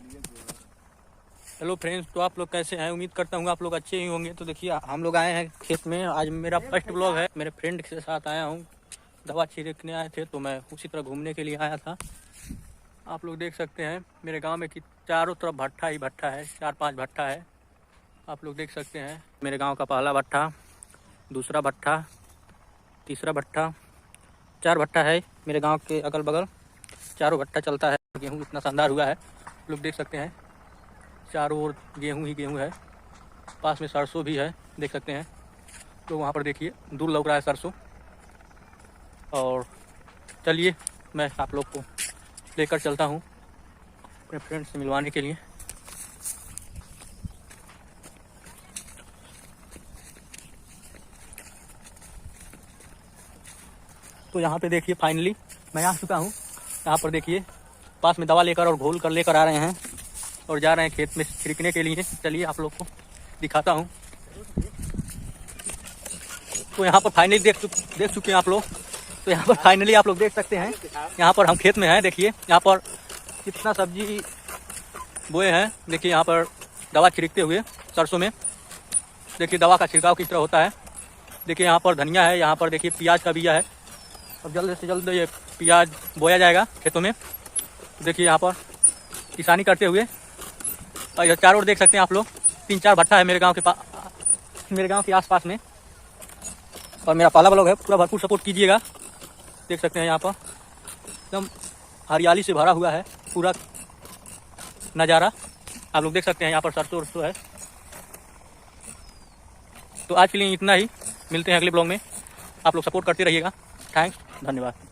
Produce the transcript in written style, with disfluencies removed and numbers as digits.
Hello friends, तो आप लोग कैसे हैं? उम्मीद करता हूँ आप लोग अच्छे ही होंगे। तो देखिए, हम लोग आए हैं खेत में। आज मेरा फर्स्ट ब्लॉग है। मेरे फ्रेंड के साथ आया हूँ, दवा छिड़कने आए थे, तो मैं उसी तरह घूमने के लिए आया था। आप लोग देख सकते हैं मेरे गांव में कि चारों तरफ भट्ठा ही भट्ठा है, 4-5 भट्ठा है। आप लोग देख सकते हैं मेरे गांव का पहला भट्ठा, दूसरा भट्ठा, तीसरा भट्ठा, 4 भट्ठा है मेरे गांव के अगल बगल। चारों भट्ठा चलता है। गेहूँ इतना शानदार हुआ है, आप लोग देख सकते हैं। चारों ओर गेहूँ ही गेहूँ है। पास में सरसों भी है, देख सकते हैं। तो वहाँ पर देखिए दूर लग रहा है सरसों। और चलिए मैं आप लोग को लेकर चलता हूँ अपने फ्रेंड से मिलवाने के लिए। तो यहाँ पे देखिए फाइनली मैं आ चुका हूँ। यहाँ पर देखिए पास में दवा लेकर और घोल कर लेकर आ रहे हैं और जा रहे हैं खेत में छिड़कने के लिए। चलिए आप लोग को दिखाता हूँ। तो यहाँ पर फाइनली देख चुके हैं आप लोग। तो यहाँ पर फाइनली आप लोग देख सकते हैं, यहाँ पर हम खेत में हैं। देखिए यहाँ पर कितना सब्जी बोए हैं। देखिए यहाँ पर दवा छिड़कते हुए सरसों में। देखिए दवा का छिड़काव किस तरह होता है। देखिए यहाँ पर धनिया है, यहाँ पर देखिए प्याज का बिया है और जल्द से जल्द ये प्याज बोया जाएगा खेतों में। देखिए यहाँ पर किसानी करते हुए, और ये चारों ओर देख सकते हैं आप लोग। 3-4 भट्ठा है मेरे गांव के पास, मेरे गांव के आसपास में। और मेरा पहला ब्लॉग है, पूरा भरपूर सपोर्ट कीजिएगा। देख सकते हैं यहाँ पर एकदम हरियाली से भरा हुआ है पूरा नज़ारा। आप लोग देख सकते हैं यहाँ पर सरसों है। तो आज के लिए इतना ही, मिलते हैं अगले ब्लॉग में। आप लोग सपोर्ट करते रहिएगा। थैंक्स, धन्यवाद।